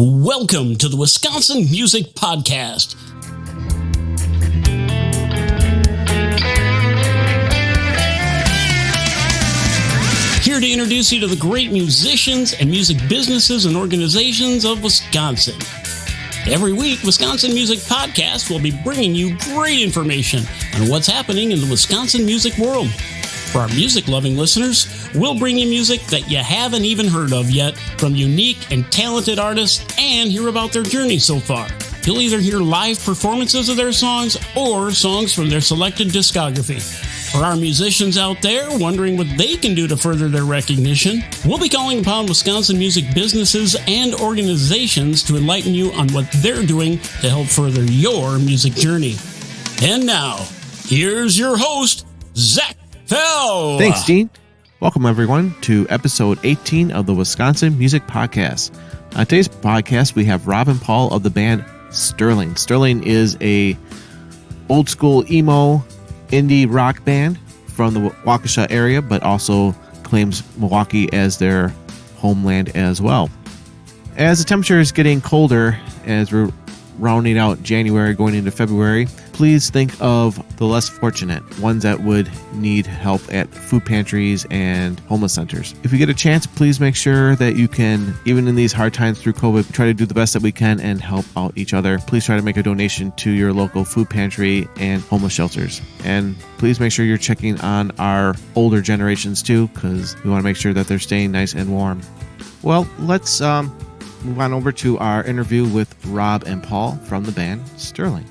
Welcome to the Wisconsin Music Podcast. Here to introduce you to the great musicians and music businesses and organizations of Wisconsin. Every week, Wisconsin Music Podcast will be bringing you great information on what's happening in the Wisconsin music world. For our music-loving listeners, we'll bring you music that you haven't even heard of yet from unique and talented artists and hear about their journey so far. You'll either hear live performances of their songs or songs from their selected discography. For our musicians out there wondering what they can do to further their recognition, we'll be calling upon Wisconsin music businesses and organizations to enlighten you on what they're doing to help further your music journey. And now, here's your host, Zach Fell. Thanks, Dean. Welcome, everyone, to episode 18 of the Wisconsin Music Podcast. On today's podcast, we have Rob and Paul of the band Sterling. Sterling is a old school emo indie rock band from the Waukesha area, but also claims Milwaukee as their homeland as well. As the temperature is getting colder, as we're rounding out January, going into February, please think of the less fortunate, ones that would need help at food pantries and homeless centers. If you get a chance, please make sure that you can, even in these hard times through COVID, try to do the best that we can and help out each other. Please try to make a donation to your local food pantry and homeless shelters. And please make sure you're checking on our older generations too, because we want to make sure that they're staying nice and warm. Well, let's move on over to our interview with Rob and Paul from the band Sterling.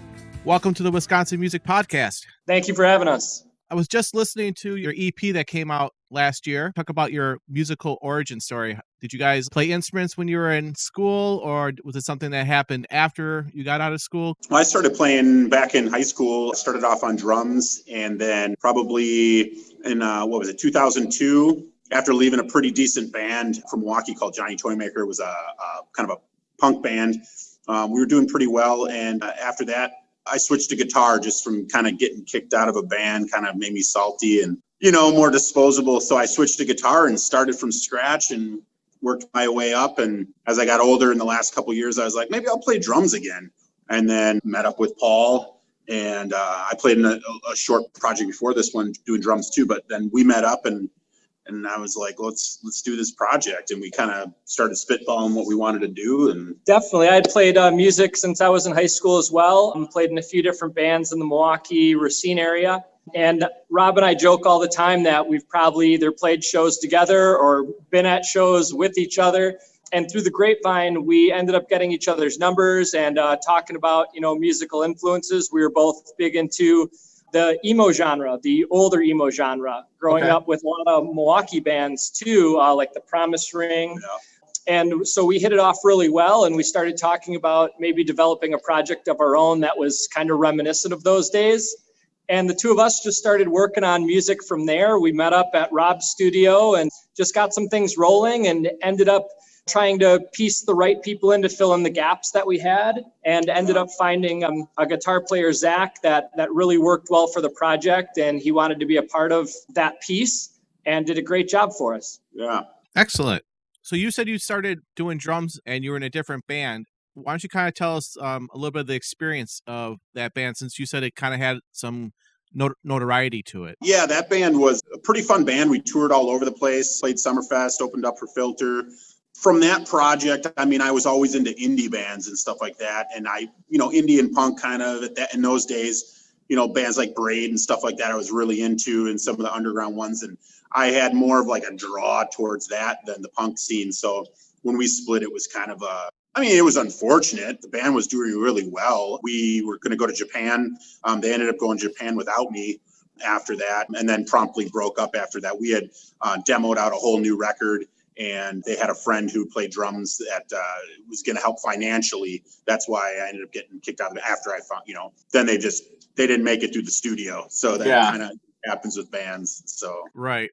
Welcome to the Wisconsin Music Podcast. Thank you for having us. I was just listening to your EP that came out last year. Talk about your musical origin story. Did you guys play instruments when you were in school, or was it something that happened after you got out of school? Well, I started playing back in high school. I started off on drums, and then probably in 2002, after leaving a pretty decent band from Milwaukee called Johnny Toymaker. It was a kind of a punk band. We were doing pretty well, and after that, I switched to guitar just from kind of getting kicked out of a band, kind of made me salty and, more disposable. So I switched to guitar and started from scratch and worked my way up. And as I got older in the last couple of years, I was like, maybe I'll play drums again. And then met up with Paul, and I played in a short project before this one doing drums too. But then we met up and I was like, let's do this project. And we kind of started spitballing what we wanted to do. And definitely, I had played music since I was in high school as well. I played in a few different bands in the Milwaukee, Racine area. And Rob and I joke all the time that we've probably either played shows together or been at shows with each other. And through the grapevine, we ended up getting each other's numbers and talking about, musical influences. We were both big into the emo genre, the older emo genre, growing up with a lot of Milwaukee bands too, like the Promise Ring. Yeah. And so we hit it off really well, and we started talking about maybe developing a project of our own that was kind of reminiscent of those days. And the two of us just started working on music from there. We met up at Rob's studio and just got some things rolling and ended up trying to piece the right people in to fill in the gaps that we had, and ended up finding a guitar player, Zach, that really worked well for the project, and he wanted to be a part of that piece and did a great job for us. Yeah. Excellent. So you said you started doing drums and you were in a different band. Why don't you kind of tell us a little bit of the experience of that band, since you said it kind of had some notoriety to it? Yeah, that band was a pretty fun band. We toured all over the place, played Summerfest, opened up for Filter. From that project, I was always into indie bands and stuff like that. And indie and punk kind of in those days, bands like Braid and stuff like that, I was really into, and some of the underground ones. And I had more of like a draw towards that than the punk scene. So when we split, it was kind of it was unfortunate. The band was doing really well. We were going to go to Japan. They ended up going to Japan without me after that, and then promptly broke up after that. We had demoed out a whole new record, and they had a friend who played drums that was going to help financially. That's why I ended up getting kicked out of it after I found, then they didn't make it through the studio. So that kind of happens with bands. So Right.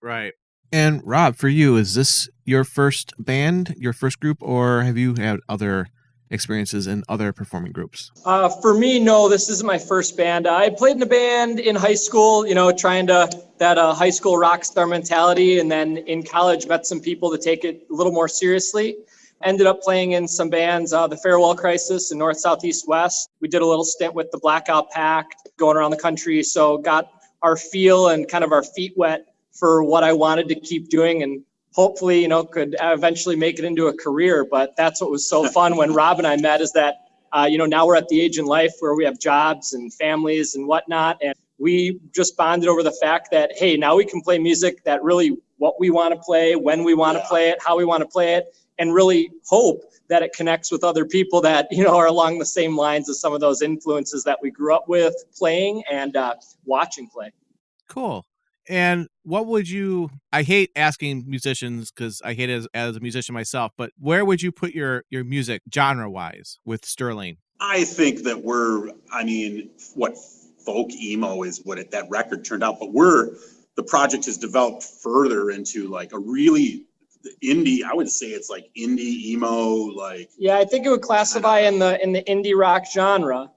And Rob, for you, is this your first band, your first group, or have you had other experiences in other performing groups? For me, no, this isn't my first band. I played in a band in high school, trying to that high school rock star mentality. And then in college, met some people to take it a little more seriously. Ended up playing in some bands, the Farewell Crisis in North, South, East, West. We did a little stint with the Blackout Pact going around the country. So got our feel and kind of our feet wet for what I wanted to keep doing, and hopefully, could eventually make it into a career. But that's what was so fun when Rob and I met, is that, now we're at the age in life where we have jobs and families and whatnot. And we just bonded over the fact that, hey, now we can play music that really what we want to play, when we want to play it, how we want to play it, and really hope that it connects with other people that, are along the same lines as some of those influences that we grew up with playing and watching play. Cool. And what would you, I hate asking musicians because I hate it as a musician myself, but where would you put your music genre wise with Sterling? I think that what folk emo is what that record turned out, but the project has developed further into like a really indie. I would say it's like indie emo, like. Yeah, I think it would classify in the indie rock genre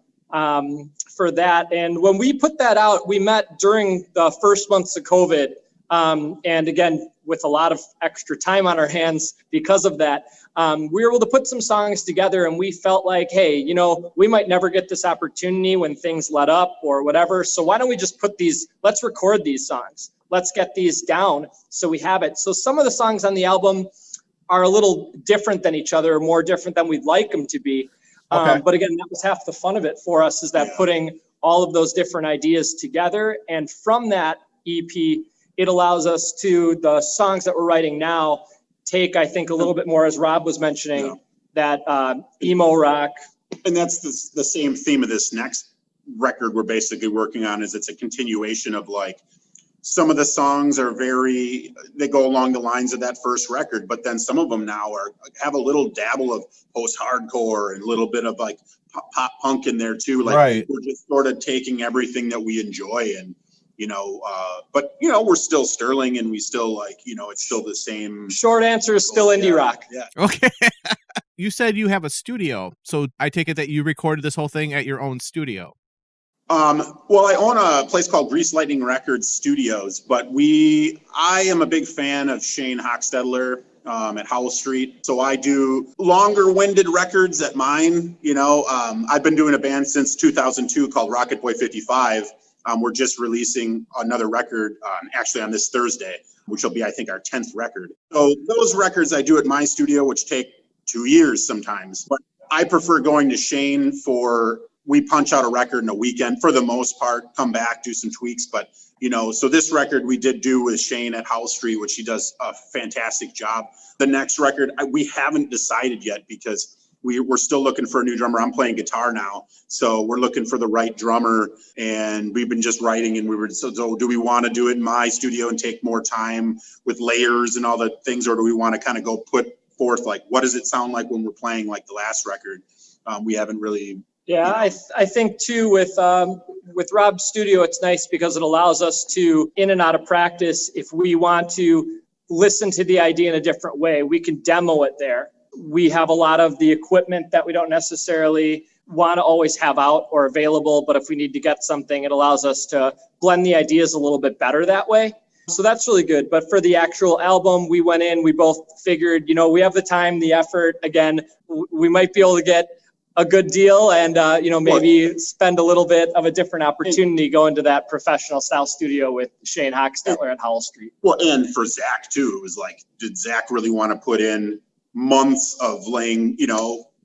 for that. And when we put that out, we met during the first months of COVID. And again, with a lot of extra time on our hands because of that, we were able to put some songs together, and we felt like, hey, we might never get this opportunity when things let up or whatever. So why don't we just let's record these songs. Let's get these down so we have it. So some of the songs on the album are a little different than each other, more different than we'd like them to be. Okay. But again, that was half the fun of it for us, is that putting all of those different ideas together. And from that EP, it allows us to, the songs that we're writing now, take, I think, a little bit more, as Rob was mentioning, that emo rock. And that's the same theme of this next record we're basically working on, is it's a continuation of like, some of the songs are they go along the lines of that first record, but then some of them now have a little dabble of post-hardcore and a little bit of like pop punk in there too. Like We're just sort of taking everything that we enjoy and, but we're still Sterling, and we still like, it's still the same. Short answer is still indie rock. Yeah. Okay. You said you have a studio, so I take it that you recorded this whole thing at your own studio. Well, I own a place called Grease Lightning Records Studios, but I am a big fan of Shane Hochstetler at Howell Street. So I do longer winded records at mine. I've been doing a band since 2002 called Rocket Boy 55. We're just releasing another record actually on this Thursday, which will be, I think, our 10th record. So those records I do at my studio, which take 2 years sometimes. But I prefer going to Shane we punch out a record in a weekend for the most part, come back, do some tweaks. But, so this record we did do with Shane at Howell Street, which he does a fantastic job. The next record, we haven't decided yet because we're still looking for a new drummer. I'm playing guitar now. So we're looking for the right drummer, and we've been just writing, and so do we want to do it in my studio and take more time with layers and all the things, or do we want to kind of go put forth, like, what does it sound like when we're playing like the last record? We haven't really. Yeah, I think too with Rob's studio, it's nice because it allows us to, in and out of practice, if we want to listen to the idea in a different way, we can demo it there. We have a lot of the equipment that we don't necessarily want to always have out or available, but if we need to get something, it allows us to blend the ideas a little bit better that way. So that's really good. But for the actual album, we went in, we both figured, we have the time, the effort. Again, we might be able to get a good deal and, maybe spend a little bit of a different opportunity going to that professional style studio with Shane Hochstetler at Howell Street. Well, and for Zach too, it was like, did Zach really want to put in months of laying,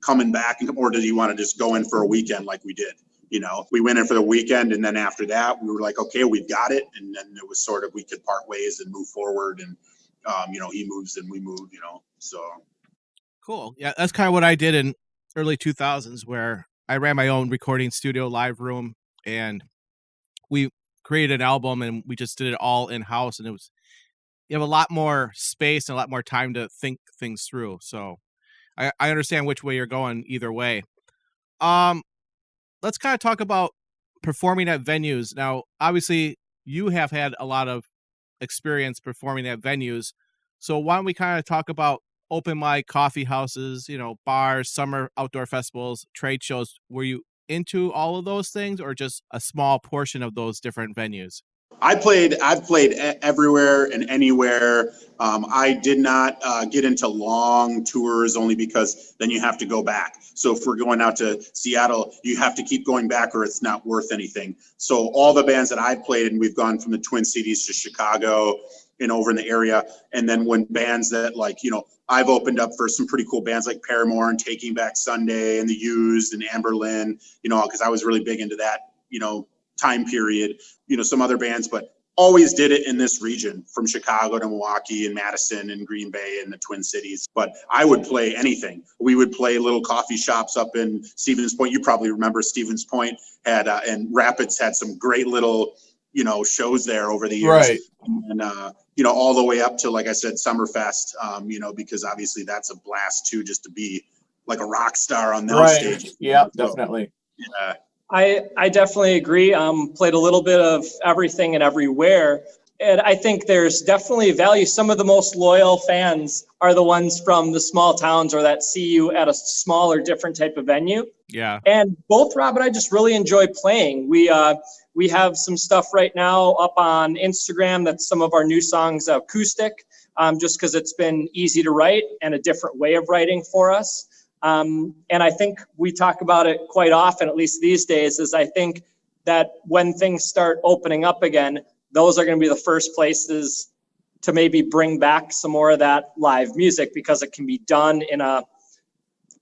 coming back, or did he want to just go in for a weekend like we did? We went in for the weekend, and then after that we were like, okay, we've got it. And then it was sort of, we could part ways and move forward, and, he moves and we move, so. Cool. Yeah. That's kind of what I did in early 2000s, where I ran my own recording studio, live room, and we created an album, and we just did it all in house. And you have a lot more space and a lot more time to think things through. So I understand which way you're going either way. Let's kind of talk about performing at venues. Now, obviously you have had a lot of experience performing at venues. So why don't we kind of talk about open mic, coffee houses, bars, summer outdoor festivals, trade shows? Were you into all of those things, or just a small portion of those different venues? I've played everywhere and anywhere. I did not get into long tours only because then you have to go back. So if we're going out to Seattle, you have to keep going back or it's not worth anything. So all the bands that I've played, and we've gone from the Twin Cities to Chicago and over in the area. And then when bands that I've opened up for some pretty cool bands like Paramore and Taking Back Sunday and The Used and Amberlynn, because I was really big into that, time period, some other bands, but always did it in this region from Chicago to Milwaukee and Madison and Green Bay and the Twin Cities. But I would play anything. We would play little coffee shops up in Stevens Point. You probably remember Stevens Point had, and Rapids had some great little, shows there over the years. Right. And, all the way up to, like I said, Summerfest, because obviously that's a blast too, just to be like a rock star on those stages. Yeah, definitely. Yeah. I definitely agree. Played a little bit of everything and everywhere. And I think there's definitely value. Some of the most loyal fans are the ones from the small towns or that see you at a smaller, different type of venue. Yeah. And both Rob and I just really enjoy playing. We have some stuff right now up on Instagram that's some of our new songs acoustic, just because it's been easy to write and a different way of writing for us. And I think we talk about it quite often, at least these days, is I think that when things start opening up again, those are going to be the first places to maybe bring back some more of that live music, because it can be done in a,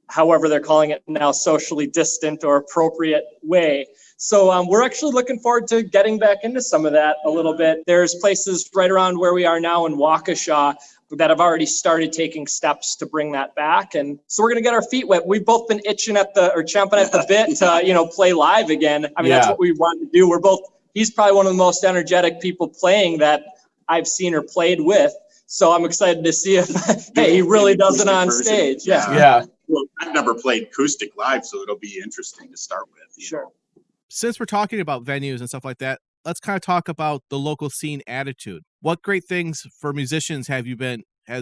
however they're calling it now, socially distant or appropriate way. So we're actually looking forward to getting back into some of that a little bit. There's places right around where we are now in Waukesha that have already started taking steps to bring that back. And so we're going to get our feet wet. We've both been itching chomping at the bit to, play live again. I mean, That's what we want to do. He's probably one of the most energetic people playing that I've seen or played with. So I'm excited to see if, he really does it on stage. Yeah. Well, I've never played acoustic live, so it'll be interesting to start with. Sure. Since we're talking about venues and stuff like that, let's kind of talk about the local scene attitude. What great things for musicians has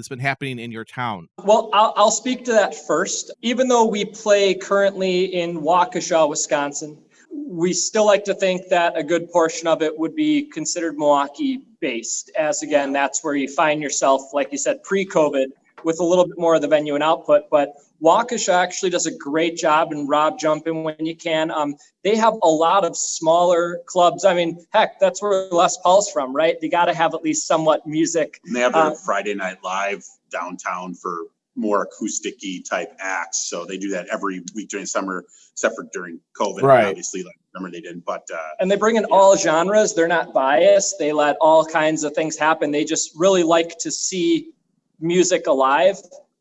been happening in your town? Well, I'll speak to that first. Even though we play currently in Waukesha, Wisconsin, we still like to think that a good portion of it would be considered Milwaukee based, as again, that's where you find yourself, like you said, pre-COVID, with a little bit more of the venue and output. But Waukesha actually does a great job, and Rob, jump in when you can. They have a lot of smaller clubs. I mean, heck, that's where Les Paul's from, right? They got to have at least somewhat music. And they have their Friday Night Live downtown for more acoustic-y type acts. So they do that every week during summer, except for during COVID. Right. Obviously, like summer they didn't. But and they bring in all genres. They're not biased. They let all kinds of things happen. They just really like to see music alive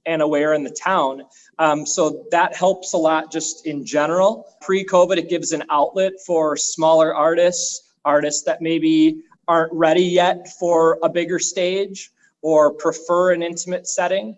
and aware in the town. So that helps a lot just in general. Pre-COVID, it gives an outlet for smaller artists that maybe aren't ready yet for a bigger stage or prefer an intimate setting.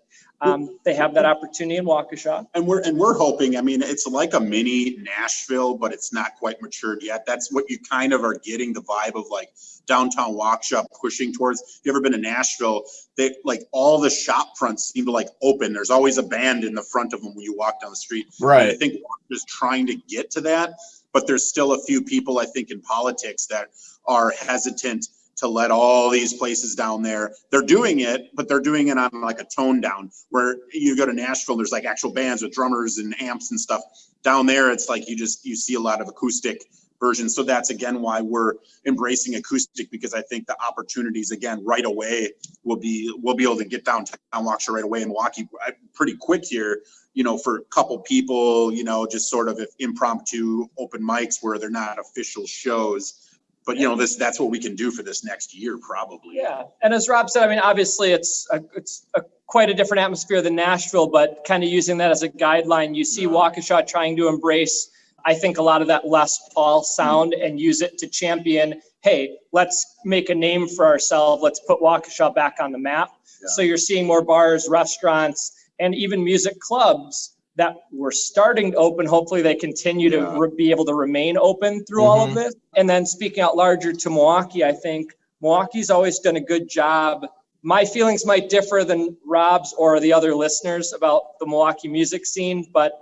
They have that opportunity in Waukesha. And we're hoping, I mean, it's like a mini Nashville, but it's not quite matured yet. That's what you kind of are getting the vibe of, like downtown Waukesha pushing towards. If you ever been to Nashville, they like all the shop fronts seem to like open. There's always a band in the front of them when you walk down the street. Right. And I think Waukesha's trying to get to that, but there's still a few people, I think, in politics that are hesitant to let all these places down there. They're doing it, but they're doing it on like a tone down. Where you go to Nashville, there's like actual bands with drummers and amps and stuff. Down there, it's like you see a lot of acoustic versions. So that's again why we're embracing acoustic, because I think the opportunities again right away we'll be able to get downtown Waukesha right away in Milwaukee pretty quick here. For a couple people, just sort of if impromptu open mics where they're not official shows. But that's what we can do for this next year, probably. Yeah, and as Rob said, I mean, obviously it's quite a different atmosphere than Nashville, but kind of using that as a guideline, you see Waukesha trying to embrace, I think, a lot of that Les Paul sound and use it to champion. Hey, let's make a name for ourselves. Let's put Waukesha back on the map. Yeah. So you're seeing more bars, restaurants, and even music clubs that were starting to open. Hopefully they continue to be able to remain open through all of this. And then speaking out larger to Milwaukee, I think Milwaukee's always done a good job. My feelings might differ than Rob's or the other listeners about the Milwaukee music scene, but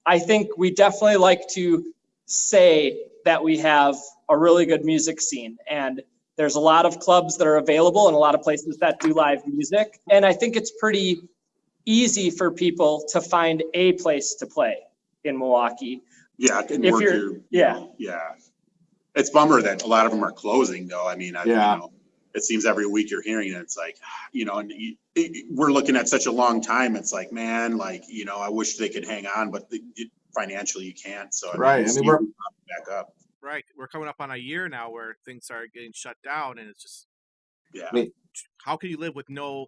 I think we definitely like to say that we have a really good music scene. And There's a lot of clubs that are available and a lot of places that do live music. And I think it's pretty easy for people to find a place to play in Milwaukee. Yeah, it can If work you're- here. yeah. Yeah. It's bummer that a lot of them are closing though. I mean, you know, it seems every week you're hearing it. It's like, you know, and we're looking at such a long time. It's like, man, like, you know, I wish they could hang on, but financially you can't. So Right. I mean, we're back up. Right. We're coming up on a year now where things are getting shut down, and it's just, Yeah. I mean, how can you live with no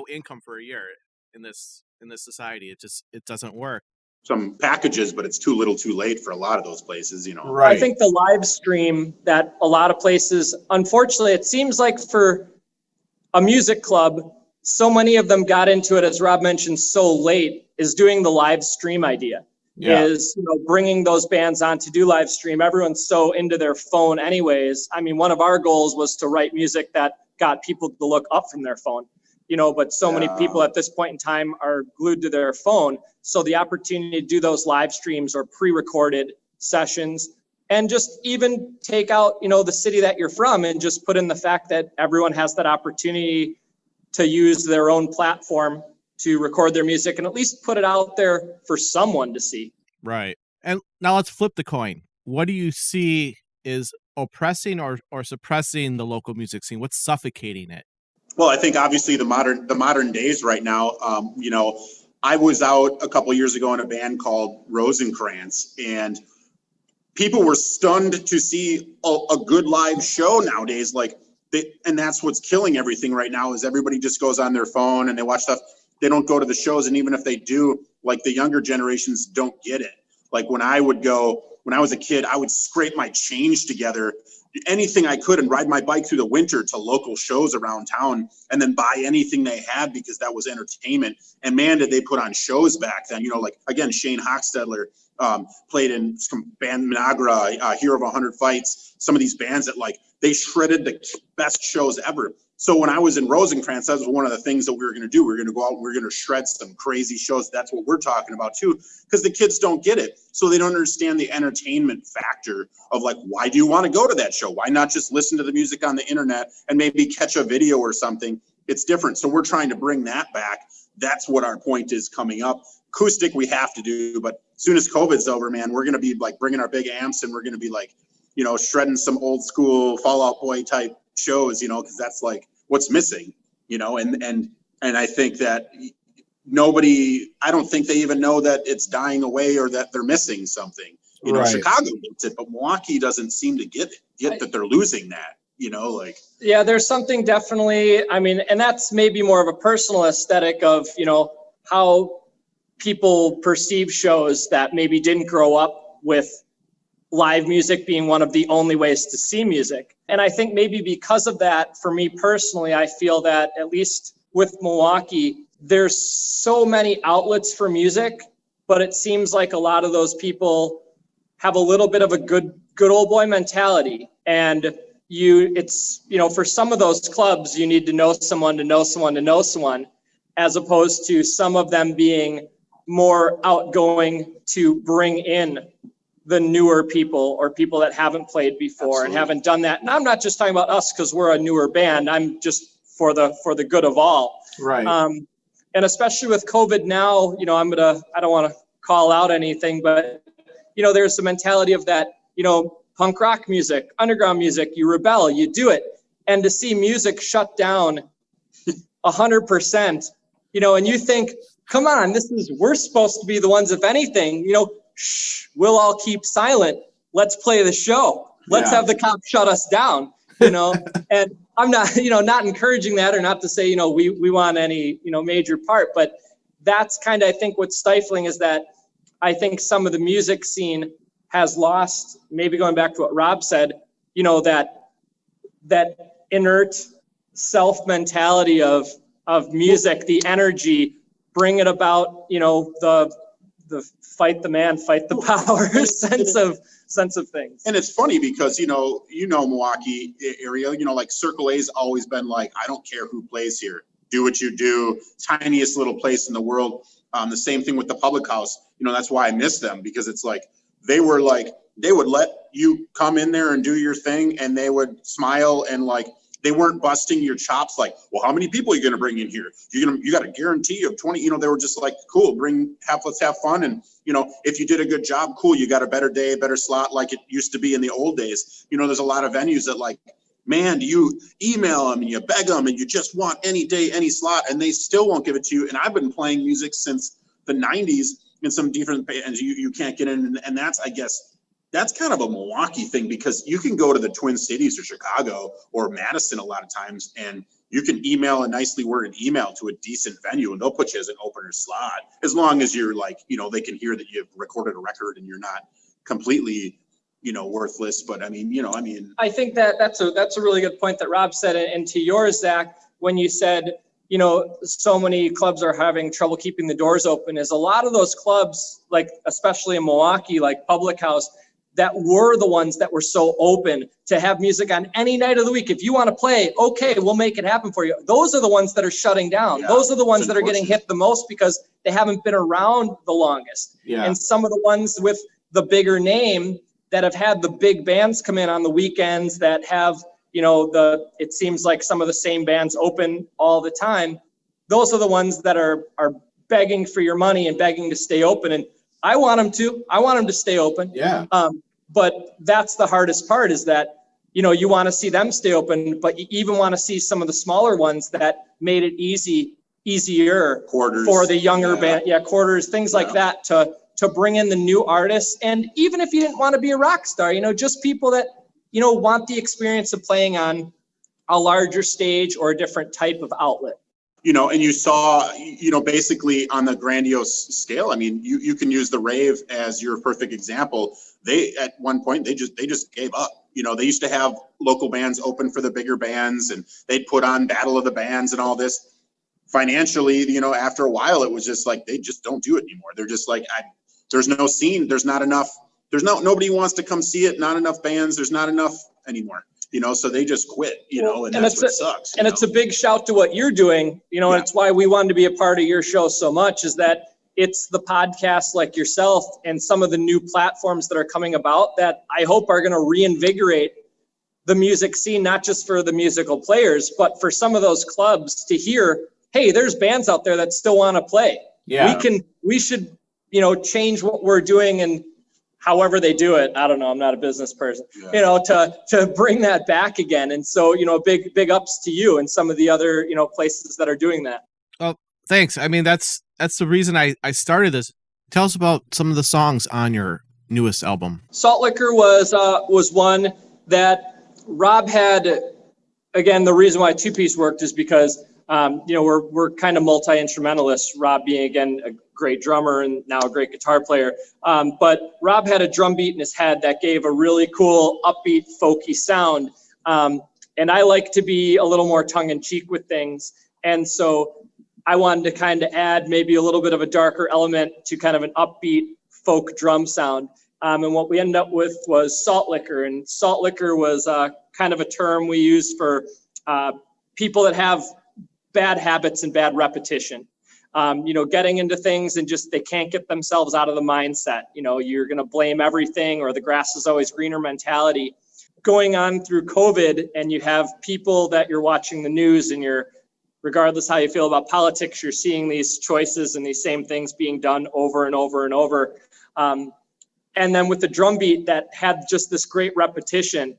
income for a year in this society? It doesn't work. Some packages, but it's too little too late for a lot of those places, you know. right. I think the live stream that a lot of places, unfortunately, it seems like for a music club, so many of them got into it, as Rob mentioned, so late, is doing the live stream idea. Yeah. Is, you know, bringing those bands on to do live stream. Everyone's so into their phone anyways. I mean, one of our goals was to write music that got people to look up from their phone, you know, but so many people at this point in time are glued to their phone. So the opportunity to do those live streams or pre-recorded sessions, and just even take out, you know, the city that you're from and just put in the fact that everyone has that opportunity to use their own platform to record their music and at least put it out there for someone to see. Right. And now let's flip the coin. What do you see is oppressing or suppressing the local music scene? What's suffocating it? Well, I think obviously the modern days right now, you know, I was out a couple of years ago in a band called Rosencrantz, and people were stunned to see a good live show nowadays. And that's what's killing everything right now is everybody just goes on their phone and they watch stuff. They don't go to the shows. And even if they do, like the younger generations don't get it. Like when I was a kid, I would scrape my change together, anything I could, and ride my bike through the winter to local shows around town and then buy anything they had because that was entertainment. And man, did they put on shows back then, you know, like again, Shane Hochstetler played in some band Minagra, Hero of 100 Fights, some of these bands that like, they shredded the best shows ever. So when I was in Rosencrantz, that was one of the things that we were going to do. We were going to go out and we were going to shred some crazy shows. That's what we're talking about too, because the kids don't get it. So they don't understand the entertainment factor of like, why do you want to go to that show? Why not just listen to the music on the internet and maybe catch a video or something? It's different. So we're trying to bring that back. That's what our point is coming up. Acoustic we have to do, but as soon as COVID's over, man, we're going to be like bringing our big amps and we're going to be like, you know, shredding some old school Fall Out Boy type shows, you know, because that's like what's missing, you know, and I think that I don't think they even know that it's dying away or that they're missing something. You know, Right. Chicago gets it, but Milwaukee doesn't seem to get that they're losing that, you know, like. Yeah, there's something definitely, I mean, and that's maybe more of a personal aesthetic of, you know, how people perceive shows that maybe didn't grow up with live music being one of the only ways to see music. And I think maybe because of that, for me personally, I feel that at least with Milwaukee, there's so many outlets for music, but it seems like a lot of those people have a little bit of a good old boy mentality. And it's, you know, for some of those clubs, you need to know someone to know someone to know someone, as opposed to some of them being more outgoing to bring in the newer people or people that haven't played before. Absolutely. And haven't done that. And I'm not just talking about us because we're a newer band. I'm just for the good of all. Right. And especially with COVID now, you know, I don't want to call out anything, but you know, there's the mentality of that, you know, punk rock music, underground music, you rebel, you do it. And to see music shut down 100%, you know, and you think, come on, we're supposed to be the ones, if anything, you know, we'll all keep silent. Let's play the show. Let's have the cops shut us down, you know? And I'm not, you know, not encouraging that or not to say, you know, we want any, you know, major part, but that's kind of, I think what's stifling is that I think some of the music scene has lost, maybe going back to what Rob said, you know, that inert self mentality of music, the energy, bring it about, you know, the fight the man, fight the power sense of things. And it's funny because, you know, Milwaukee area, you know, like Circle A's always been like, I don't care who plays here. Do what you do. Tiniest little place in the world. The same thing with the Public House. You know, that's why I miss them, because it's like, they would let you come in there and do your thing, and they would smile and like they weren't busting your chops like, well, how many people are you going to bring in here? You got a guarantee of 20, they were just like, cool, let's have fun. And, if you did a good job, cool, you got a better day, better slot like it used to be in the old days. There's a lot of venues that like, man, you email them and you beg them and you just want any day, any slot, and they still won't give it to you. And I've been playing music since the 90s in some different bands. You can't get in. And that's, I guess, that's kind of a Milwaukee thing, because you can go to the Twin Cities or Chicago or Madison a lot of times, and you can email a nicely worded email to a decent venue and they'll put you as an opener slot, as long as you're like, they can hear that you've recorded a record and you're not completely, worthless. But I think that's a really good point that Rob said. And to yours, Zach, when you said, so many clubs are having trouble keeping the doors open, is a lot of those clubs, like especially in Milwaukee, like Public House, that were the ones that were so open to have music on any night of the week. If you want to play, okay, we'll make it happen for you. Those are the ones that are shutting down. Yeah, those are the ones that are getting hit the most because they haven't been around the longest. Yeah. And some of the ones with the bigger name that have had the big bands come in on the weekends that have, it seems like some of the same bands open all the time. Those are the ones that are begging for your money and begging to stay open. And I want them to stay open. Yeah. But that's the hardest part, is that, you want to see them stay open, but you even want to see some of the smaller ones that made it easier Quarters. For the younger band. Yeah. Quarters, things like that to bring in the new artists. And even if you didn't want to be a rock star, just people that, want the experience of playing on a larger stage or a different type of outlet. And you saw, basically on the grandiose scale, you can use the rave as your perfect example. They, at one point, they just gave up. They used to have local bands open for the bigger bands, and they'd put on Battle of the Bands and all this. Financially, after a while, it was just like, they just don't do it anymore. They're just like, there's no scene. There's not enough. Nobody wants to come see it. Not enough bands. There's not enough anymore. So they just quit, and that's what sucks. And it's a big shout to what you're doing, and it's why we wanted to be a part of your show so much, is that it's the podcasts like yourself and some of the new platforms that are coming about that I hope are going to reinvigorate the music scene, not just for the musical players, but for some of those clubs to hear, hey, there's bands out there that still want to play. Yeah. We should, change what we're doing, and however they do it, I don't know, I'm not a business person, to bring that back again. And so, big ups to you and some of the other, places that are doing that. Well, thanks. That's the reason I started this. Tell us about some of the songs on your newest album. Salt Liquor was one that Rob had. Again, the reason why two-piece worked is because, we're kind of multi-instrumentalists, Rob being, again, a great drummer and now a great guitar player. But Rob had a drum beat in his head that gave a really cool, upbeat, folky sound. And I like to be a little more tongue-in-cheek with things. And so I wanted to kind of add maybe a little bit of a darker element to kind of an upbeat folk drum sound. And what we ended up with was Salt Liquor. And Salt Liquor was kind of a term we use for people that have bad habits and bad repetition. Getting into things and just they can't get themselves out of the mindset. You're going to blame everything, or the grass is always greener mentality. Going on through COVID, and you have people that you're watching the news, and regardless how you feel about politics, you're seeing these choices and these same things being done over and over and over. And then with the drum beat that had just this great repetition,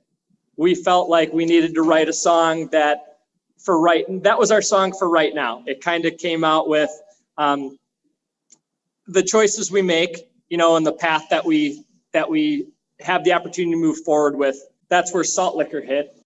we felt like we needed to write a song that was our song for right now. It kind of came out with the choices we make, and the path that we have the opportunity to move forward with. That's where Salt Liquor hit.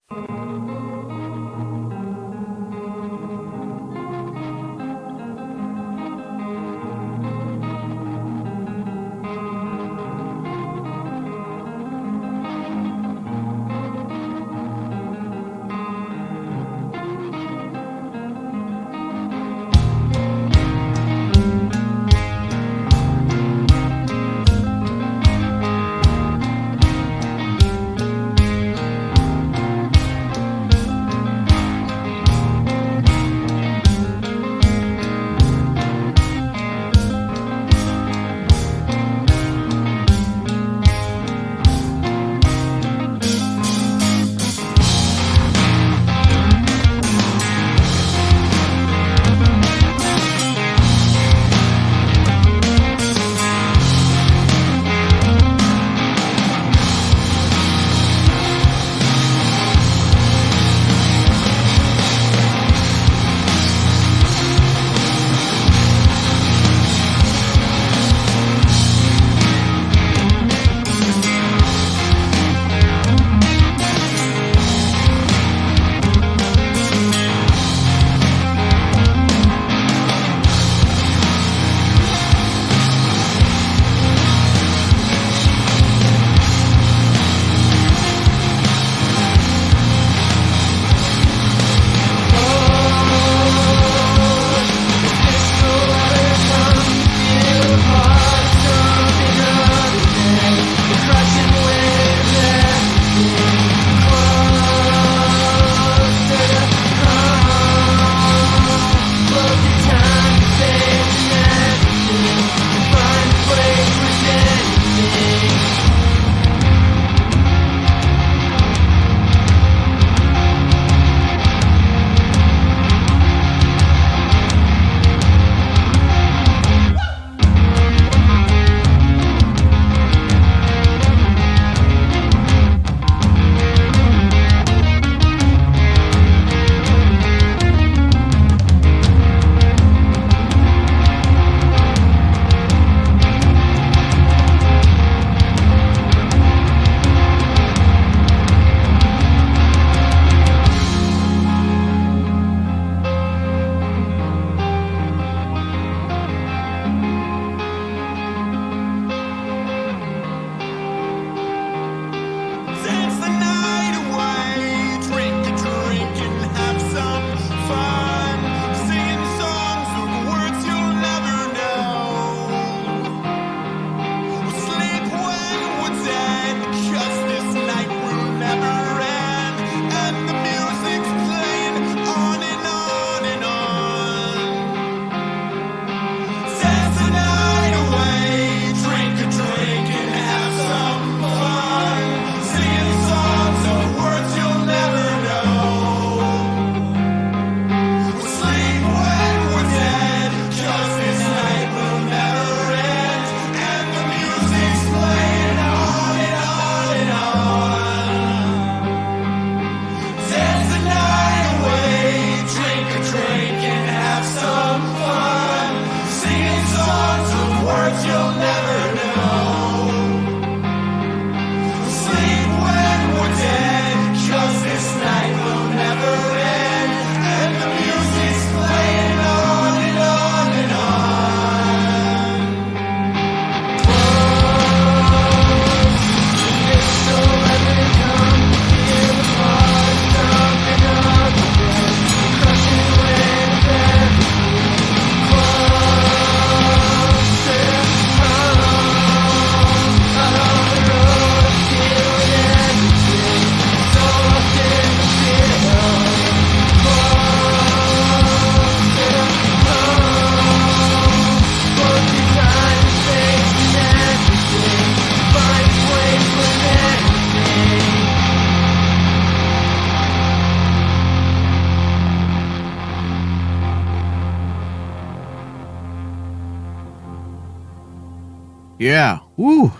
Yeah. Woo.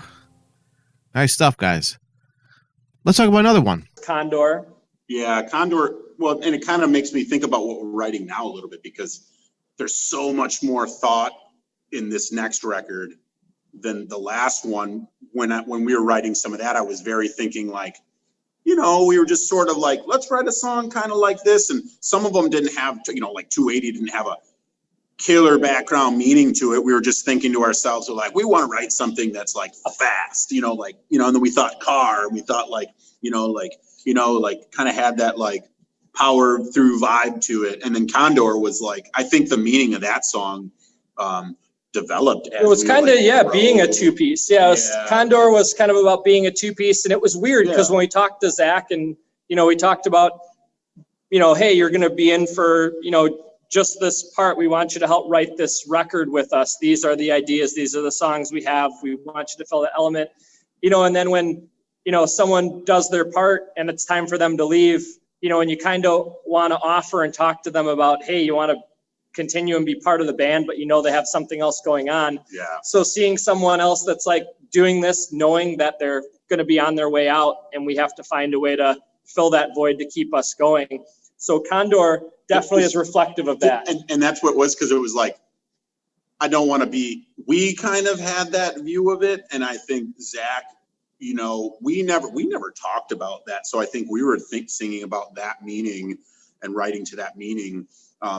Nice stuff, guys. Let's talk about another one. Condor. Yeah, Condor. Well, and it kind of makes me think about what we're writing now a little bit, because there's so much more thought in this next record than the last one. When we were writing some of that, I was very thinking like, we were just sort of like, let's write a song kind of like this. And some of them didn't have, like 280 didn't have a killer background meaning to it. We were just thinking to ourselves, we're like, we want to write something that's like fast, and then we thought car, and we thought like kind of had that like power through vibe to it. And then Condor was like, I think the meaning of that song developed. It was kind of, being a two-piece. Condor was kind of about being a two-piece. And it was weird because when we talked to Zach and, we talked about, hey, you're going to be in for, just this part. We want you to help write this record with us. These are the ideas. These are the songs we have. We want you to fill the element, and then when, someone does their part and it's time for them to leave, and you kind of want to offer and talk to them about, hey, you want to continue and be part of the band, but they have something else going on. Yeah. So seeing someone else that's like doing this, knowing that they're going to be on their way out and we have to find a way to fill that void to keep us going. So Condor definitely is reflective of that. And that's what it was, because it was like, I don't want to be, we kind of had that view of it. And I think Zach, we never talked about that. So I think we were singing about that meaning and writing to that meaning.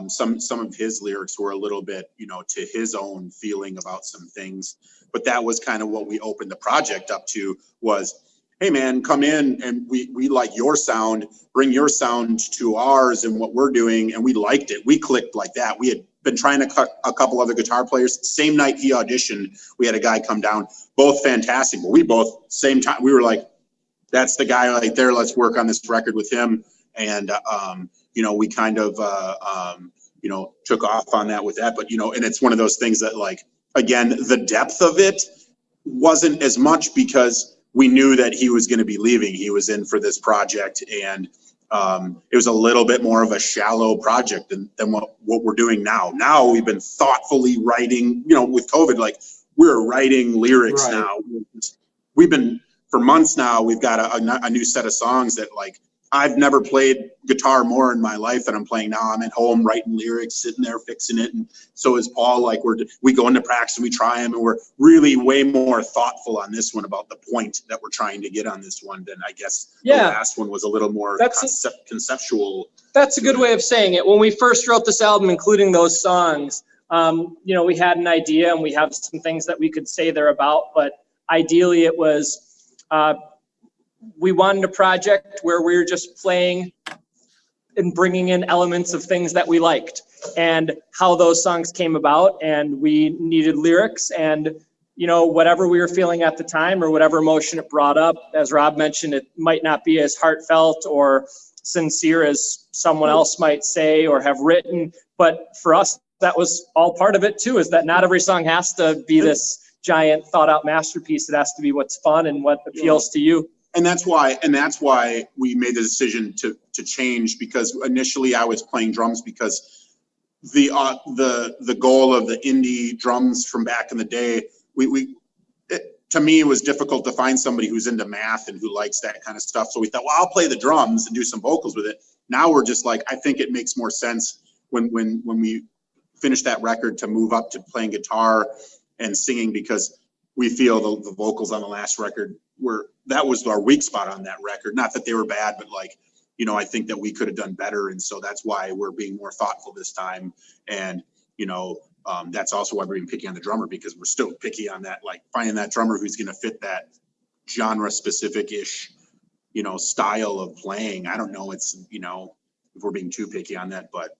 Some of his lyrics were a little bit, to his own feeling about some things, but that was kind of what we opened the project up to was, hey man, come in and we like your sound, bring your sound to ours and what we're doing. And we liked it. We clicked like that. We had been trying to cut a couple other guitar players. Same night he auditioned, we had a guy come down, both fantastic, but we both same time, we were like, that's the guy right there. Let's work on this record with him. And, we kind of, took off on that with that, but, and it's one of those things that like, again, the depth of it wasn't as much because we knew that he was going to be leaving. He was in for this project, and it was a little bit more of a shallow project than what we're doing now. Now we've been thoughtfully writing, with COVID, like we're writing lyrics now. We've been for months now. We've got a new set of songs that like, I've never played guitar more in my life than I'm playing now. I'm at home writing lyrics, sitting there fixing it. And so is Paul. Like we go into practice and we try them, and we're really way more thoughtful on this one about the point that we're trying to get on this one than I guess the last one was a little more conceptual. That's a good way of saying it. When we first wrote this album, including those songs, we had an idea and we have some things that we could say they're about, but ideally it was, we wanted a project where we were just playing and bringing in elements of things that we liked and how those songs came about. And we needed lyrics and, whatever we were feeling at the time or whatever emotion it brought up. As Rob mentioned, it might not be as heartfelt or sincere as someone else might say or have written. But for us, that was all part of it too, is that not every song has to be this giant thought out masterpiece. It has to be what's fun and what appeals to you. And that's why we made the decision to change, because initially I was playing drums because the goal of the indie drums from back in the day, to me, it was difficult to find somebody who's into math and who likes that kind of stuff. So we thought, well, I'll play the drums and do some vocals with it. Now we're just like, I think it makes more sense when we finish that record to move up to playing guitar and singing, because we feel the vocals on the last record that was our weak spot on that record. Not that they were bad, but like, I think that we could have done better. And so that's why we're being more thoughtful this time. And, that's also why we're being picky on the drummer, because we're still picky on that, like finding that drummer who's going to fit that genre specific-ish, style of playing. I don't know. It's, if we're being too picky on that, but,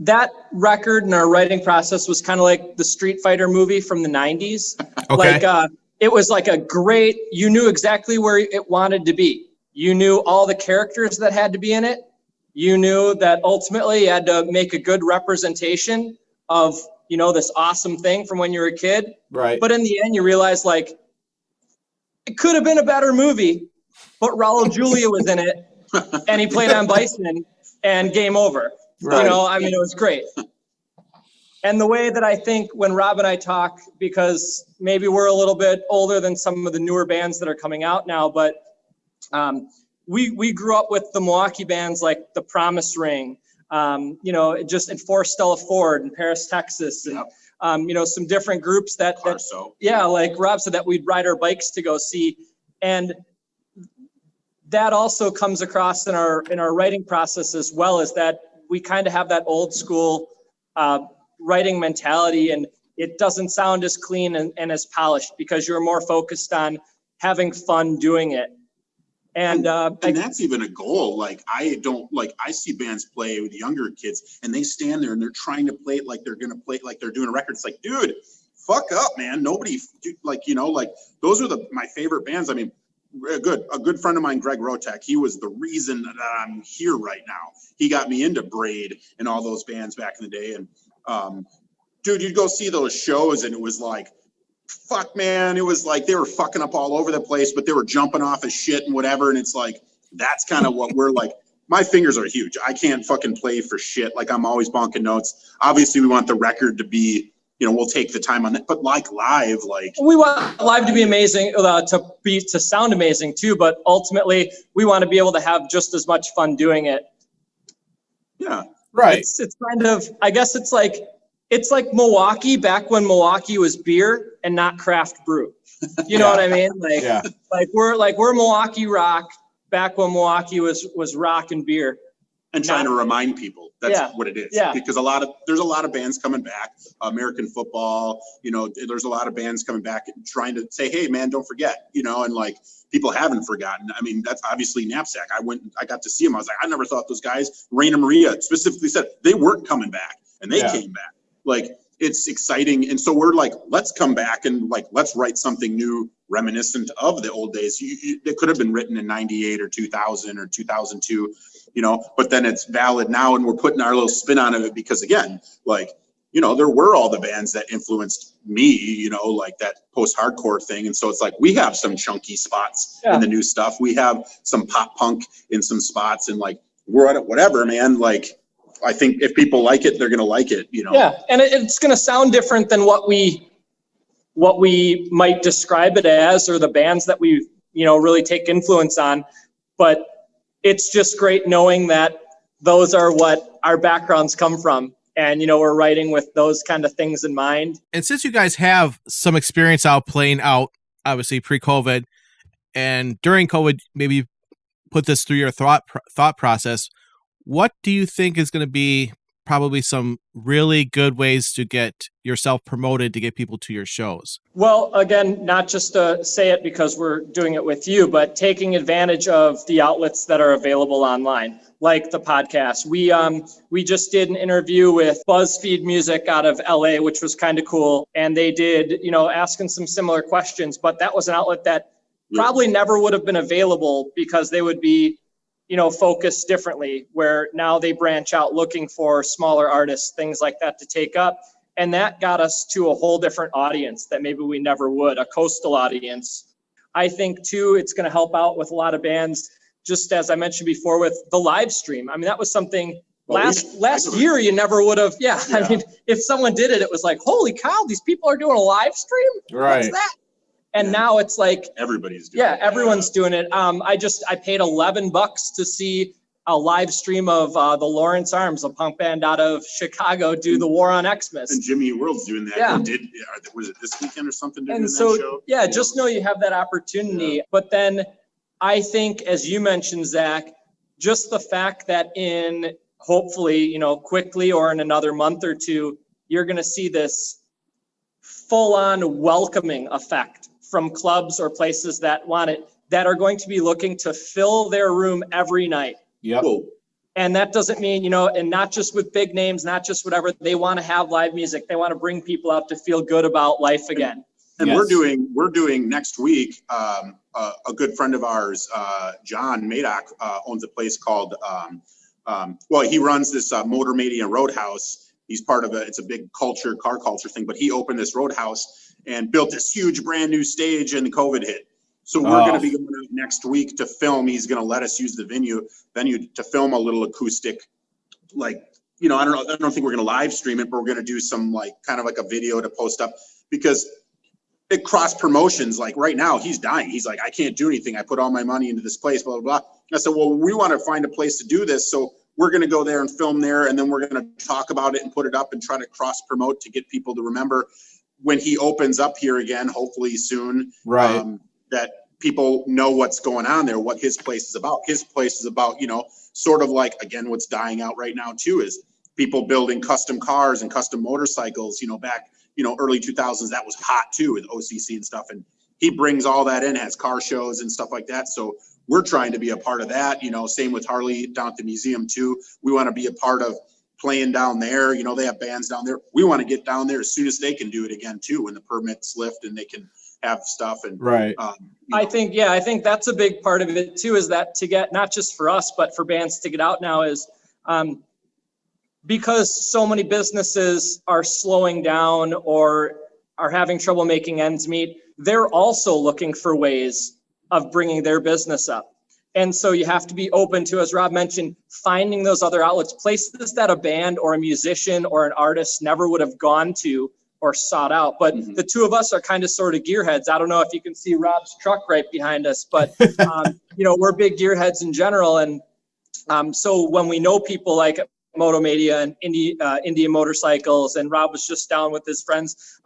that record and our writing process was kind of like the Street Fighter movie from the 90s. Okay. Like, it was like you knew exactly where it wanted to be. You knew all the characters that had to be in it. You knew that ultimately you had to make a good representation of, this awesome thing from when you were a kid. Right. But in the end, you realize like it could have been a better movie, but Raul Julia was in it and he played on Bison and game over. Right. It was great. And the way that I think when Rob and I talk, because maybe we're a little bit older than some of the newer bands that are coming out now, but we grew up with the Milwaukee bands like The Promise Ring, just in Stella Ford in Paris, Texas, and some different groups that like Rob said, that we'd ride our bikes to go see. And that also comes across in our writing process as well, is that we kind of have that old school writing mentality, and it doesn't sound as clean and as polished because you're more focused on having fun doing it. And that's even a goal. Like, I see bands play with younger kids and they stand there and they're trying to play it like they're going to play it like they're doing a record. It's like, dude, fuck up, man. Nobody, those are my favorite bands. I mean, a good friend of mine, Greg Rotek, he was the reason that I'm here right now. He got me into Braid and all those bands back in the day. And dude, you'd go see those shows and it was like, fuck, man, it was like they were fucking up all over the place, but they were jumping off of shit and whatever. And it's like, that's kind of what we're like. My fingers are huge. I can't fucking play for shit. Like, I'm always bonking notes. Obviously, we want the record to be, we'll take the time on that. But like live, like, we want live to be amazing, to sound amazing too. But ultimately, we want to be able to have just as much fun doing it. Yeah, right. It's kind of, I guess it's like Milwaukee back when Milwaukee was beer and not craft brew. You know what I mean? Like we're Milwaukee rock back when Milwaukee was rock and beer. And trying to remind people that's what it is. Yeah. Because there's a lot of bands coming back, American football, there's a lot of bands coming back and trying to say, hey man, don't forget, and like people haven't forgotten. I mean, that's obviously Knapsack. I got to see them. I was like, I never thought those guys, Raina Maria specifically said they weren't coming back and they came back. Like, it's exciting. And so we're like, let's come back and like, let's write something new, reminiscent of the old days. It could have been written in 98 or 2000 or 2002, but then it's valid now. And we're putting our little spin on it because again, like, there were all the bands that influenced me, like that post-hardcore thing. And so it's like, we have some chunky spots in the new stuff. We have some pop punk in some spots and like, we're at it, whatever, man. Like, I think if people like it, they're going to like it, Yeah. And it's going to sound different than what we might describe it as, or the bands that we, really take influence on. But it's just great knowing that those are what our backgrounds come from. And, we're writing with those kind of things in mind. And since you guys have some experience playing out, obviously pre-COVID and during COVID, maybe put this through your thought process. What do you think is going to be probably some really good ways to get yourself promoted to get people to your shows? Well, again, not just to say it because we're doing it with you, but taking advantage of the outlets that are available online, like the podcast. We just did an interview with BuzzFeed Music out of LA, which was kind of cool. And they did, asking some similar questions, but that was an outlet that probably never would have been available because they would be focus differently, where now they branch out looking for smaller artists, things like that to take up. And that got us to a whole different audience that maybe we never would, a coastal audience. I think too, it's going to help out with a lot of bands, just as I mentioned before with the live stream. I mean, that was something last year you never would have. Yeah. I mean, if someone did it, it was like, holy cow, these people are doing a live stream. Right. What's that? And now it's like everybody's doing it. Everyone's doing it. I paid $11 to see a live stream of the Lawrence Arms, a punk band out of Chicago, do the War on Xmas. And Jimmy World's doing that. Yeah. Was it this weekend or something? And so, just know you have that opportunity. Yeah. But then I think, as you mentioned, Zach, just the fact that in hopefully, quickly or in another month or two, you're going to see this full-on welcoming effect from clubs or places that want it, that are going to be looking to fill their room every night. Yep. Well, And that doesn't mean, and not just with big names, not just whatever, they want to have live music. They want to bring people out to feel good about life again. And Yes. we're doing next week, a good friend of ours, John Madoc, owns a place called, he runs this Motor Mania Roadhouse. He's part of it's a big car culture thing, but he opened this roadhouse and built this huge brand new stage, and COVID hit. So we're going to be going out next week to film. He's going to let us use the venue to film a little acoustic, I don't think we're going to live stream it, but we're going to do some kind of a video to post up, because it cross promotions. Like right now he's dying. He's like, I can't do anything. I put all my money into this place, blah, blah, blah. I said, well, we want to find a place to do this. So we're going to go there and film there. And then we're going to talk about it and put it up and try to cross promote to get people to remember when he opens up here again, hopefully soon. Right. That people know what's going on there, what his place is about. His place is about, sort of again, what's dying out right now too is people building custom cars and custom motorcycles, back, early 2000s, that was hot too with OCC and stuff. And he brings all that in, has car shows and stuff like that. So we're trying to be a part of that, same with Harley down at the museum too. We want to be a part of playing down there. They have bands down there. We want to get down there as soon as they can do it again too, when the permits lift and they can have stuff. And right. I think that's a big part of it too, is that to get, not just for us, but for bands to get out now is, because so many businesses are slowing down or are having trouble making ends meet, they're also looking for ways of bringing their business up. And so you have to be open to, as Rob mentioned, finding those other outlets, places that a band or a musician or an artist never would have gone to or sought out. But the two of us are kind of sort of gearheads. I don't know if you can see Rob's truck right behind us, but we're big gearheads in general. And so when we know people like Motomania and Indian Motorcycles, and Rob was just down with his friends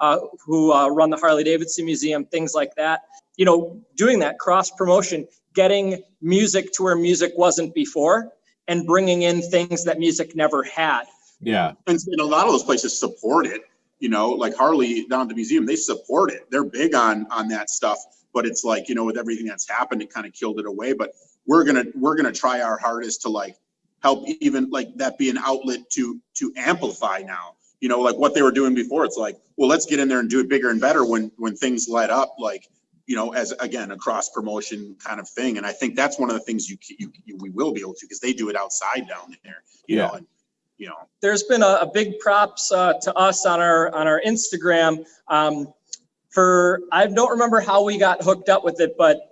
who run the Harley Davidson Museum, things like that, doing that cross promotion, getting music to where music wasn't before and bringing in things that music never had. Yeah. And a lot of those places support it, like Harley down at the museum, they support it. They're big on that stuff, but it's with everything that's happened, it kind of killed it away. But we're going to try our hardest to help even that be an outlet to amplify now, what they were doing before. It's well, let's get in there and do it bigger and better when things let up, as again, a cross promotion kind of thing. And I think that's one of the things we will be able to, because they do it outside down there, you know, and, there's been a big props to us on our Instagram I don't remember how we got hooked up with it, but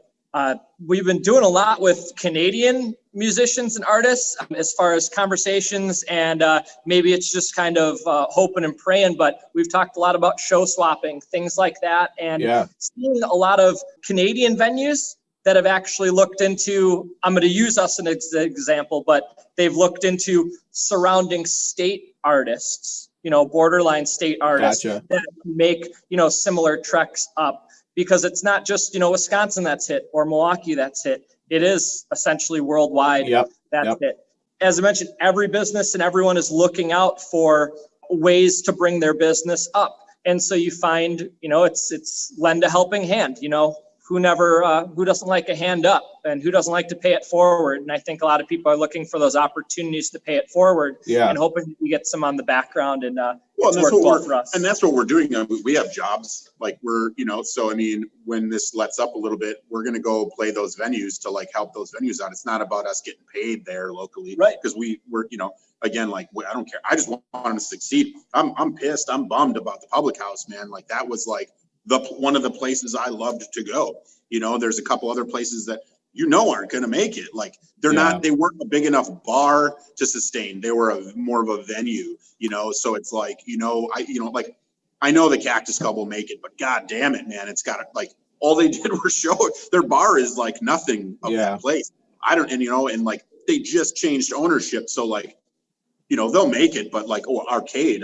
we've been doing a lot with Canadian musicians and artists as far as conversations, and maybe it's just kind of hoping and praying, but we've talked a lot about show swapping, things like that, and seeing a lot of Canadian venues that have actually looked into, I'm going to use us as an example, but they've looked into surrounding state artists, borderline state artists that make, similar treks up. Because it's not just, Wisconsin that's hit or Milwaukee that's hit. It is essentially worldwide. That's it. As I mentioned, every business and everyone is looking out for ways to bring their business up. And so you find, it's lend a helping hand, who doesn't like a hand up and who doesn't like to pay it forward. And I think a lot of people are looking for those opportunities to pay it forward and hoping we get some on the background, and it's worked well for us. And that's what we're doing. We have jobs, so I mean, when this lets up a little bit, we're going to go play those venues to help those venues out. It's not about us getting paid there locally, right? Because we're, again, I don't care. I just want them to succeed. I'm pissed. I'm bummed about the Public House, man. That was one of the places I loved to go. There's a couple other places that aren't going to make it. They weren't a big enough bar to sustain. They were more of a venue, so it's I know the Cactus Club will make it, but God damn it, man, it's got all they did was show it. Their bar is nothing of that place. And they just changed ownership. So they'll make it, but Arcade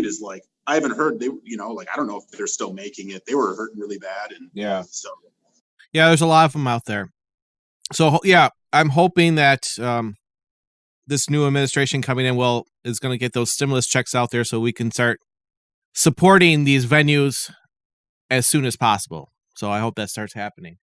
is I haven't heard they, I don't know if they're still making it. They were hurting really bad. And there's a lot of them out there. So I'm hoping that this new administration coming in is going to get those stimulus checks out there so we can start supporting these venues as soon as possible. So I hope that starts happening.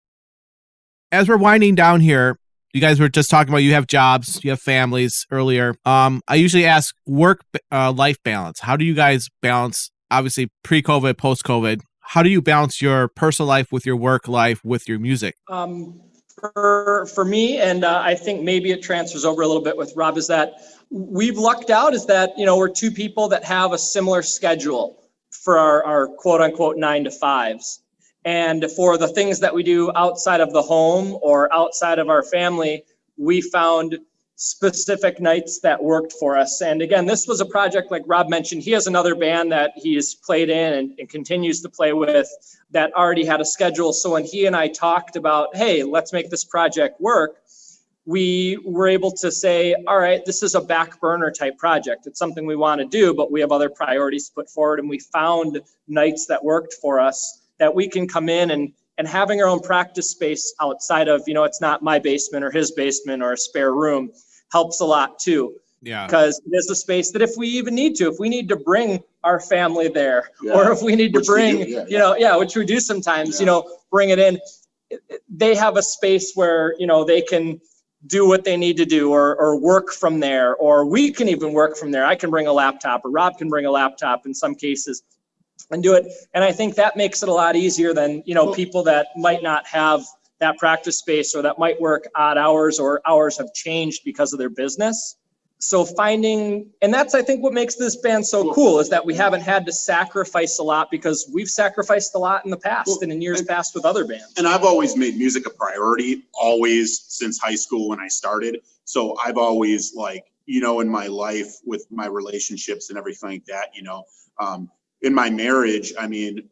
As we're winding down here, you guys were just talking about you have jobs, you have families earlier. I usually ask work-life balance. How do you guys balance, obviously pre-COVID, post-COVID? How do you balance your personal life with your work life with your music? For me, and I think maybe it transfers over a little bit with Rob, is that we've lucked out is that, we're two people that have a similar schedule for our quote unquote 9 to 5s. And for the things that we do outside of the home or outside of our family, we found specific nights that worked for us. And again, this was a project, like Rob mentioned, he has another band that he has played in and continues to play with that already had a schedule. So when he and I talked about, hey, let's make this project work, we were able to say, all right, this is a back burner type project. It's something we want to do, but we have other priorities to put forward. And we found nights that worked for us that we can come in and having our own practice space outside of, it's not my basement or his basement or a spare room helps a lot too. Yeah. Because there's a space that if we even need to, if we need to bring our family there, or if we need to bring, which we do sometimes, bring it in, they have a space where, they can do what they need to do or work from there, or we can even work from there. I can bring a laptop or Rob can bring a laptop in some cases and do it. And I think that makes it a lot easier than, people that might not have that practice space or that might work odd hours or hours have changed because of their business. So and that's, I think, what makes this band so cool is that we haven't had to sacrifice a lot because we've sacrificed a lot in the past and in years past with other bands. And I've always made music a priority, always since high school when I started. So I've always in my life with my relationships and everything like that, in my marriage,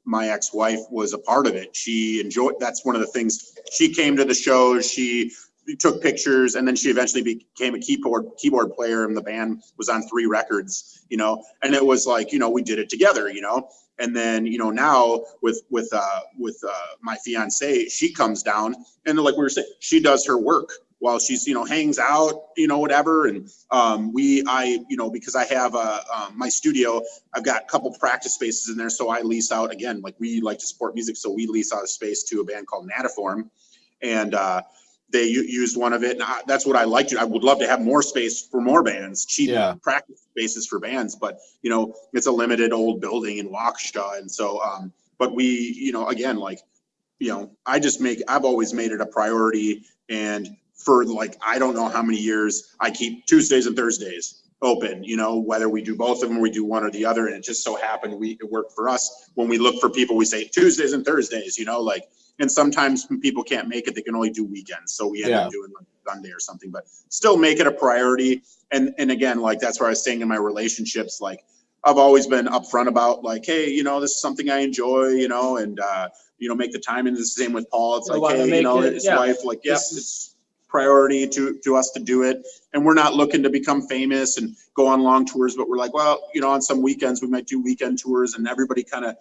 my ex-wife was a part of it. She enjoyed, that's one of the things, she came to the shows, she took pictures, and then she eventually became a keyboard player, and the band was on 3 records, and it was we did it together, and then, now with my fiance, she comes down and like we were saying, she does her work while she's, hangs out, whatever. And because I have my studio, I've got a couple practice spaces in there. So I lease out, again, we like to support music. So we lease out a space to a band called Natiform. And they used one of it. And that's what I liked. I would love to have more space for more bands, cheap practice spaces for bands. But, it's a limited old building in Waukesha. And so, but we, again, I've always made it a priority. And for I don't know how many years I keep Tuesdays and Thursdays open, whether we do both of them or we do one or the other. And it just so happened it worked for us. When we look for people, we say Tuesdays and Thursdays, and sometimes when people can't make it, they can only do weekends. So we end up doing Sunday or something, but still make it a priority. And again, that's where I was saying in my relationships, I've always been upfront about hey, this is something I enjoy, and make the time. And the same with Paul. It's his wife, yes, it's priority to us to do it. And we're not looking to become famous and go on long tours, but we're on some weekends we might do weekend tours, and everybody kind of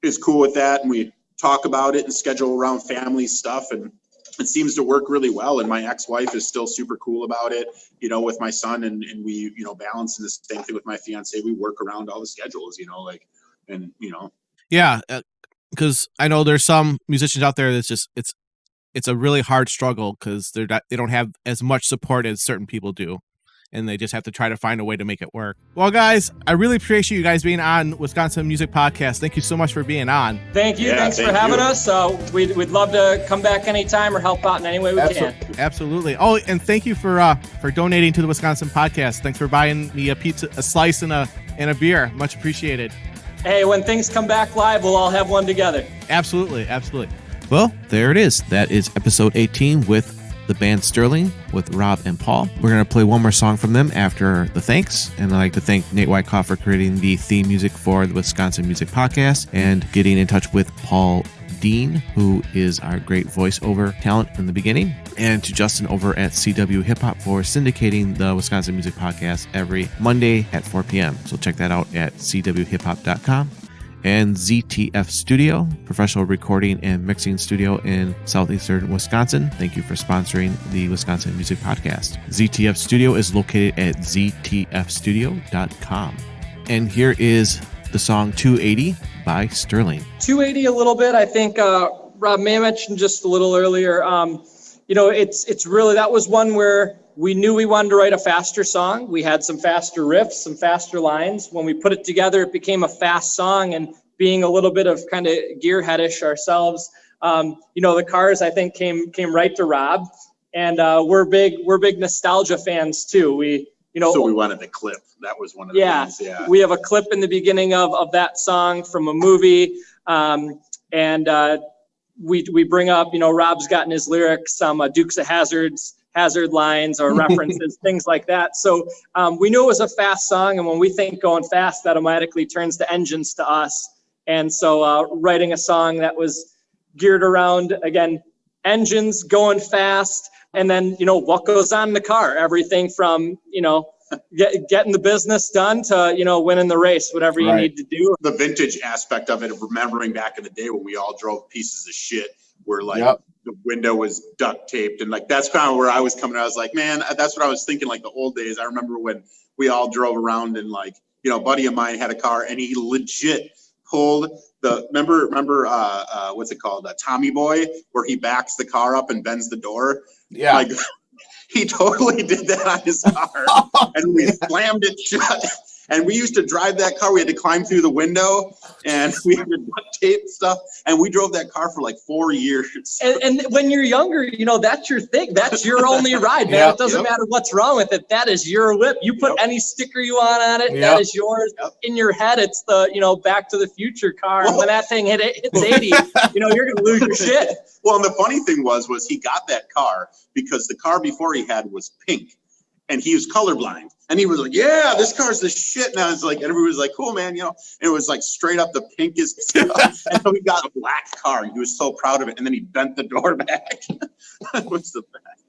is cool with that. And we talk about it and schedule around family stuff, and it seems to work really well. And my ex-wife is still super cool about it, with my son, and we, balance, and the same thing with my fiance. We work around all the schedules, Yeah. Because I know there's some musicians out there that's just, it's a really hard struggle because they don't have as much support as certain people do, and they just have to try to find a way to make it work. Well, guys, I really appreciate you guys being on Wisconsin Music Podcast. Thank you so much for being on. Thank you. Thanks for having us. We'd love to come back anytime or help out in any way we can. Absolutely. Oh, and thank you for donating to the Wisconsin Podcast. Thanks for buying me a pizza, a slice, and a beer. Much appreciated. Hey, when things come back live, we'll all have one together. Absolutely. Absolutely. Well, there it is. That is episode 18 with the band Sterling, with Rob and Paul. We're going to play one more song from them after the thanks. And I'd like to thank Nate Wyckoff for creating the theme music for the Wisconsin Music Podcast and getting in touch with Paul Dean, who is our great voiceover talent in the beginning, and to Justin over at CW Hip Hop for syndicating the Wisconsin Music Podcast every Monday at 4 p.m. So check that out at cwhiphop.com. And ZTF Studio, professional recording and mixing studio in southeastern Wisconsin. Thank you for sponsoring the Wisconsin Music Podcast. ZTF Studio is located at ztfstudio.com. And here is the song 280 by Sterling. 280 a little bit. I think Rob may have mentioned just a little earlier. it's really, that was one where we knew we wanted to write a faster song. We had some faster riffs, some faster lines. When we put it together, it became a fast song, and being a little bit of kind of gearheadish ourselves, the cars, I think, came right to Rob, and we're big nostalgia fans too. So we wanted the clip. That was one of the things. Yeah. We have a clip in the beginning of that song from a movie. We bring up, Rob's got in his lyrics some Dukes of Hazzard lines or references, things like that. So we knew it was a fast song. And when we think going fast, that automatically turns the engines to us. And so writing a song that was geared around, again, engines going fast. And then, what goes on in the car, everything from, getting the business done to, winning the race, whatever you need to do. The vintage aspect of it, of remembering back in the day when we all drove pieces of shit where the window was duct taped. And that's kind of where I was coming. I was like, man, that's what I was thinking. Like the old days. I remember when we all drove around and a buddy of mine had a car and he legit pulled remember what's it called? A Tommy Boy, where he backs the car up and bends the door. Yeah. He totally did that on his car, and we slammed it shut. And we used to drive that car. We had to climb through the window, and we had to duct tape stuff. And we drove that car for 4 years. And when you're younger, that's your thing. That's your only ride, man. It doesn't matter what's wrong with it. That is your whip. You put any sticker you want on it. That is yours. In your head, it's the Back to the Future car. And when that thing hits 80, you're gonna lose your shit. Well, and the funny thing was he got that car because the car before he had was pink. And he was colorblind, and he was like, "Yeah, this car's the shit." And I was like, and everybody was like, "Cool, man," And it was straight up the pinkest stuff. And so he got a black car, and he was so proud of it. And then he bent the door back. That was the best.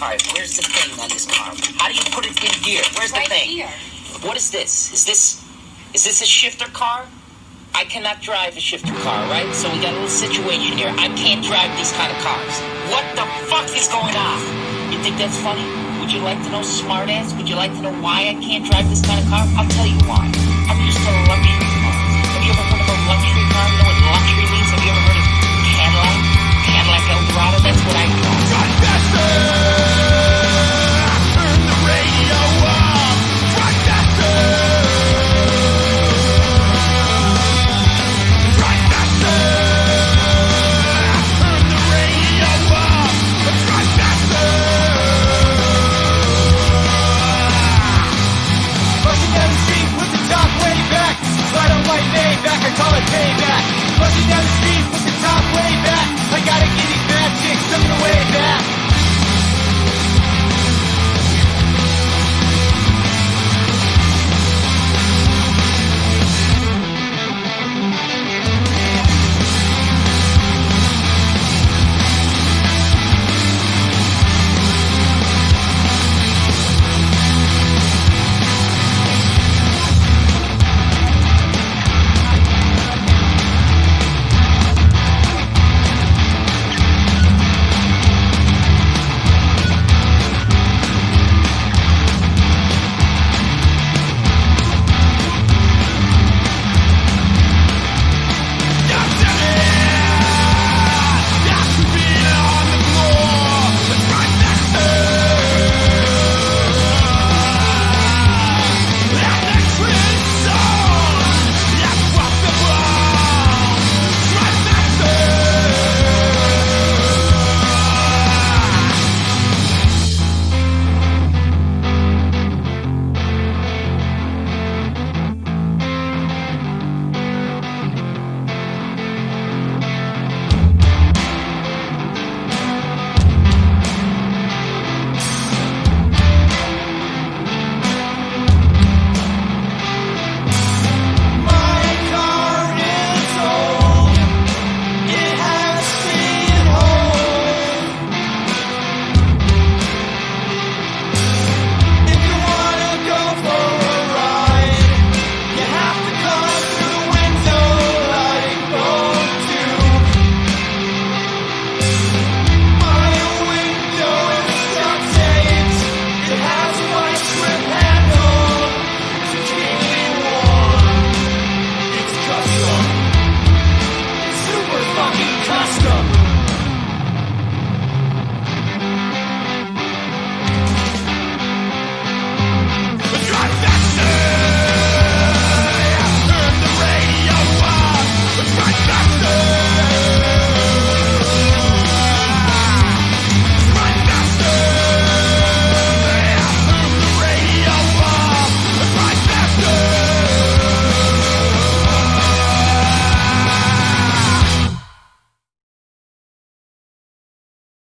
All right, where's the thing on this car? How do you put it in gear? Where's the thing? Here. What is this? Is this a shifter car? I cannot drive a shifter car, right? So we got a little situation here. I can't drive these kind of cars. What the fuck is going on? You think that's funny? Would you like to know, smartass? Would you like to know why I can't drive this kind of car? I'll tell you why. I'm just a lucky